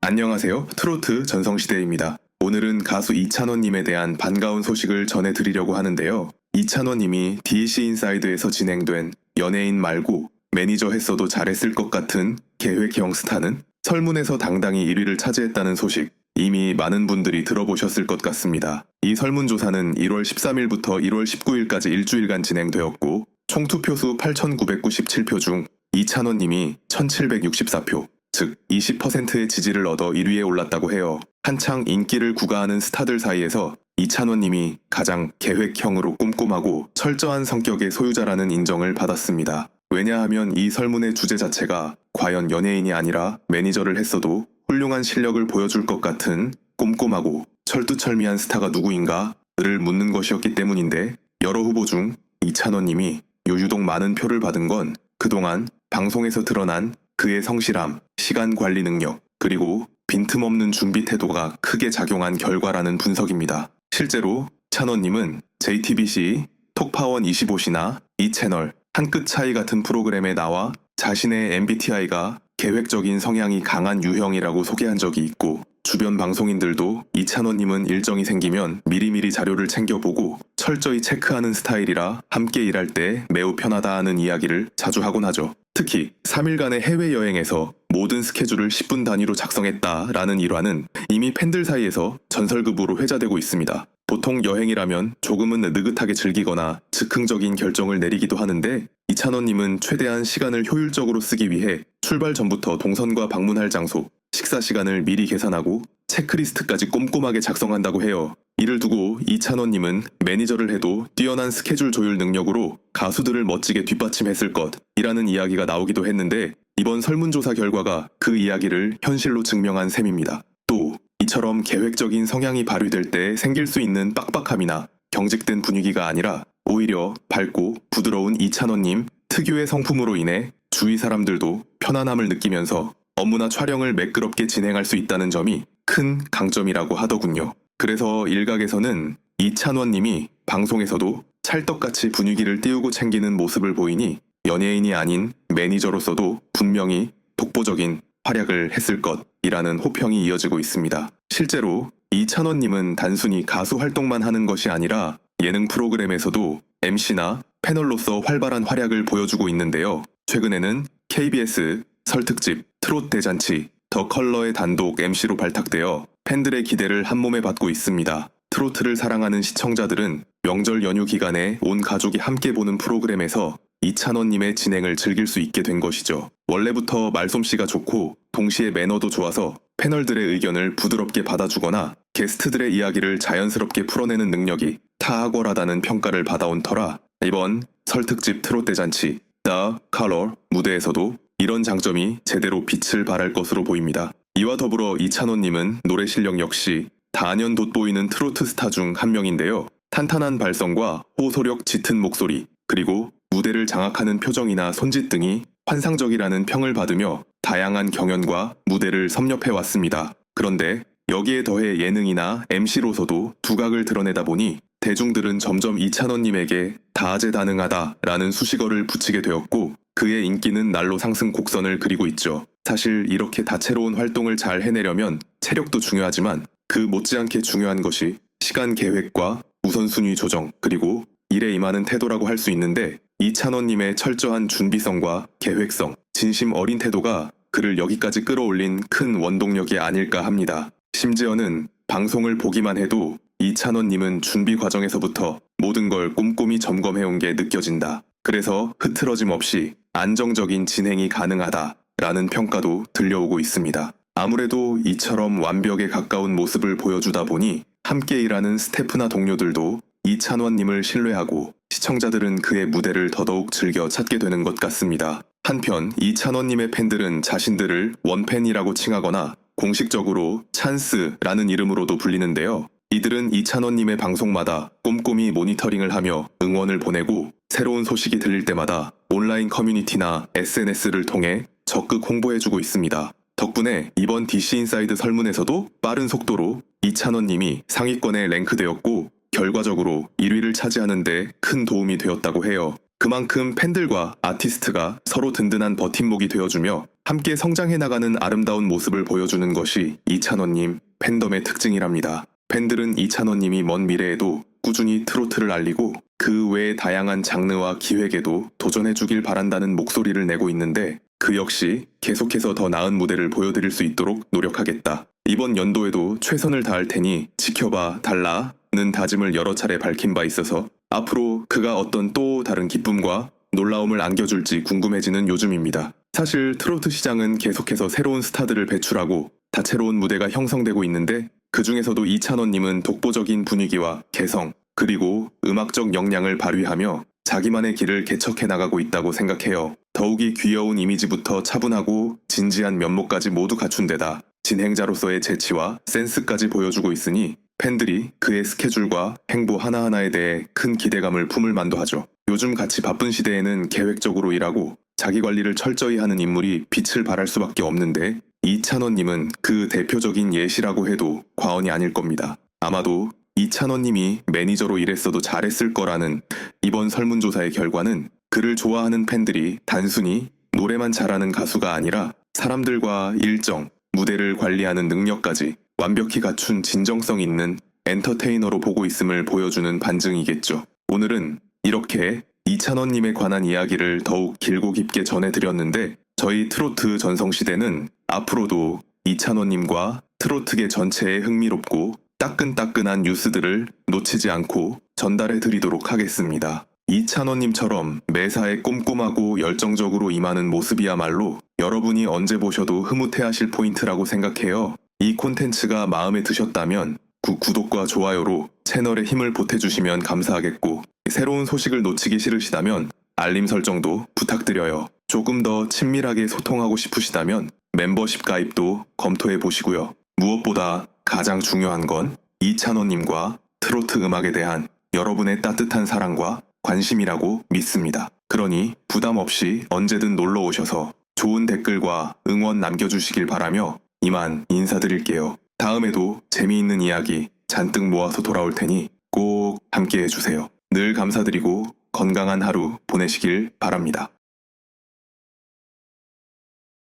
안녕하세요. 트로트 전성시대입니다. 오늘은 가수 이찬원님에 대한 반가운 소식을 전해드리려고 하는데요. 이찬원님이 DC 인사이드에서 진행된 연예인 말고 매니저 했어도 잘했을 것 같은 계획형 스타는 설문에서 당당히 1위를 차지했다는 소식, 이미 많은 분들이 들어보셨을 것 같습니다. 이 설문조사는 1월 13일부터 1월 19일까지 일주일간 진행되었고 총 투표수 8,997표 중 이찬원님이 1,764표, 즉 20%의 지지를 얻어 1위에 올랐다고 해요. 한창 인기를 구가하는 스타들 사이에서 이찬원님이 가장 계획형으로 꼼꼼하고 철저한 성격의 소유자라는 인정을 받았습니다. 왜냐하면 이 설문의 주제 자체가 과연 연예인이 아니라 매니저를 했어도 훌륭한 실력을 보여줄 것 같은 꼼꼼하고 철두철미한 스타가 누구인가를 묻는 것이었기 때문인데, 여러 후보 중 이찬원님이 유독 많은 표를 받은 건 그동안 방송에서 드러난 그의 성실함, 시간 관리 능력, 그리고 빈틈없는 준비 태도가 크게 작용한 결과라는 분석입니다. 실제로 찬원님은 JTBC 톡파원 25시나 이 채널 한 끗 차이 같은 프로그램에 나와 자신의 MBTI가 계획적인 성향이 강한 유형이라고 소개한 적이 있고, 주변 방송인들도 이찬원님은 일정이 생기면 미리미리 자료를 챙겨보고 철저히 체크하는 스타일이라 함께 일할 때 매우 편하다 하는 이야기를 자주 하곤 하죠. 특히 3일간의 해외여행에서 모든 스케줄을 10분 단위로 작성했다라는 일화는 이미 팬들 사이에서 전설급으로 회자되고 있습니다. 보통 여행이라면 조금은 느긋하게 즐기거나 즉흥적인 결정을 내리기도 하는데, 이찬원님은 최대한 시간을 효율적으로 쓰기 위해 출발 전부터 동선과 방문할 장소, 식사 시간을 미리 계산하고 체크리스트까지 꼼꼼하게 작성한다고 해요. 이를 두고 이찬원님은 매니저를 해도 뛰어난 스케줄 조율 능력으로 가수들을 멋지게 뒷받침했을 것이라는 이야기가 나오기도 했는데, 이번 설문조사 결과가 그 이야기를 현실로 증명한 셈입니다. 또 이처럼 계획적인 성향이 발휘될 때 생길 수 있는 빡빡함이나 경직된 분위기가 아니라 오히려 밝고 부드러운 이찬원님 특유의 성품으로 인해 주위 사람들도 편안함을 느끼면서 업무나 촬영을 매끄럽게 진행할 수 있다는 점이 큰 강점이라고 하더군요. 그래서 일각에서는 이찬원님이 방송에서도 찰떡같이 분위기를 띄우고 챙기는 모습을 보이니 연예인이 아닌 매니저로서도 분명히 독보적인 활약을 했을 것이라는 호평이 이어지고 있습니다. 실제로 이찬원님은 단순히 가수 활동만 하는 것이 아니라 예능 프로그램에서도 MC나 패널로서 활발한 활약을 보여주고 있는데요. 최근에는 KBS 설특집 트롯 대잔치 더 컬러의 단독 MC로 발탁되어 팬들의 기대를 한몸에 받고 있습니다. 트로트를 사랑하는 시청자들은 명절 연휴 기간에 온 가족이 함께 보는 프로그램에서 이찬원님의 진행을 즐길 수 있게 된 것이죠. 원래부터 말솜씨가 좋고 동시에 매너도 좋아서 패널들의 의견을 부드럽게 받아주거나 게스트들의 이야기를 자연스럽게 풀어내는 능력이 탁월하다는 평가를 받아온 터라 이번 설특집 트롯 대잔치 The Color 무대에서도 이런 장점이 제대로 빛을 발할 것으로 보입니다. 이와 더불어 이찬원님은 노래 실력 역시 단연 돋보이는 트로트 스타 중 한 명인데요. 탄탄한 발성과 호소력 짙은 목소리, 그리고 무대를 장악하는 표정이나 손짓 등이 환상적이라는 평을 받으며 다양한 경연과 무대를 섭렵해왔습니다. 그런데 여기에 더해 예능이나 MC로서도 두각을 드러내다 보니 대중들은 점점 이찬원님에게 다재다능하다라는 수식어를 붙이게 되었고, 그의 인기는 날로 상승 곡선을 그리고 있죠. 사실 이렇게 다채로운 활동을 잘 해내려면 체력도 중요하지만 그 못지않게 중요한 것이 시간 계획과 우선순위 조정, 그리고 일에 임하는 태도라고 할 수 있는데, 이찬원님의 철저한 준비성과 계획성, 진심 어린 태도가 그를 여기까지 끌어올린 큰 원동력이 아닐까 합니다. 심지어는 방송을 보기만 해도 이찬원님은 준비 과정에서부터 모든 걸 꼼꼼히 점검해온 게 느껴진다. 그래서 흐트러짐 없이 안정적인 진행이 가능하다라는 평가도 들려오고 있습니다. 아무래도 이처럼 완벽에 가까운 모습을 보여주다 보니 함께 일하는 스태프나 동료들도 이찬원님을 신뢰하고 시청자들은 그의 무대를 더더욱 즐겨 찾게 되는 것 같습니다. 한편 이찬원님의 팬들은 자신들을 원팬이라고 칭하거나 공식적으로 찬스라는 이름으로도 불리는데요. 이들은 이찬원님의 방송마다 꼼꼼히 모니터링을 하며 응원을 보내고 새로운 소식이 들릴 때마다 온라인 커뮤니티나 SNS를 통해 적극 홍보해주고 있습니다. 덕분에 이번 DC인사이드 설문에서도 빠른 속도로 이찬원님이 상위권에 랭크되었고 결과적으로 1위를 차지하는 데 큰 도움이 되었다고 해요. 그만큼 팬들과 아티스트가 서로 든든한 버팀목이 되어주며 함께 성장해 나가는 아름다운 모습을 보여주는 것이 이찬원님 팬덤의 특징이랍니다. 팬들은 이찬원님이 먼 미래에도 꾸준히 트로트를 알리고 그 외의 다양한 장르와 기획에도 도전해주길 바란다는 목소리를 내고 있는데 그 역시 계속해서 더 나은 무대를 보여드릴 수 있도록 노력하겠다. 이번 연도에도 최선을 다할 테니 지켜봐 달라는 다짐을 여러 차례 밝힌 바 있어서 앞으로 그가 어떤 또 다른 기쁨과 놀라움을 안겨줄지 궁금해지는 요즘입니다. 사실 트로트 시장은 계속해서 새로운 스타들을 배출하고 다채로운 무대가 형성되고 있는데 그 중에서도 이찬원님은 독보적인 분위기와 개성 그리고 음악적 역량을 발휘하며 자기만의 길을 개척해 나가고 있다고 생각해요. 더욱이 귀여운 이미지부터 차분하고 진지한 면모까지 모두 갖춘 데다 진행자로서의 재치와 센스까지 보여주고 있으니 팬들이 그의 스케줄과 행보 하나하나에 대해 큰 기대감을 품을 만도 하죠. 요즘 같이 바쁜 시대에는 계획적으로 일하고 자기 관리를 철저히 하는 인물이 빛을 발할 수밖에 없는데 이찬원님은 그 대표적인 예시라고 해도 과언이 아닐 겁니다. 아마도 이찬원님이 매니저로 일했어도 잘했을 거라는 이번 설문조사의 결과는 그를 좋아하는 팬들이 단순히 노래만 잘하는 가수가 아니라 사람들과 일정, 무대를 관리하는 능력까지 완벽히 갖춘 진정성 있는 엔터테이너로 보고 있음을 보여주는 반증이겠죠. 오늘은 이렇게 이찬원님에 관한 이야기를 더욱 길고 깊게 전해드렸는데 저희 트로트 전성시대는 앞으로도 이찬원님과 트로트계 전체에 흥미롭고 따끈따끈한 뉴스들을 놓치지 않고 전달해 드리도록 하겠습니다. 이찬원님처럼 매사에 꼼꼼하고 열정적으로 임하는 모습이야말로 여러분이 언제 보셔도 흐뭇해하실 포인트라고 생각해요. 이 콘텐츠가 마음에 드셨다면 구독과 좋아요로 채널에 힘을 보태주시면 감사하겠고 새로운 소식을 놓치기 싫으시다면 알림 설정도 부탁드려요. 조금 더 친밀하게 소통하고 싶으시다면 멤버십 가입도 검토해 보시고요. 무엇보다 가장 중요한 건 이찬원님과 트로트 음악에 대한 여러분의 따뜻한 사랑과 관심이라고 믿습니다. 그러니 부담 없이 언제든 놀러 오셔서 좋은 댓글과 응원 남겨주시길 바라며 이만 인사드릴게요. 다음에도 재미있는 이야기 잔뜩 모아서 돌아올 테니 꼭 함께 해주세요. 늘 감사드리고 건강한 하루 보내시길 바랍니다.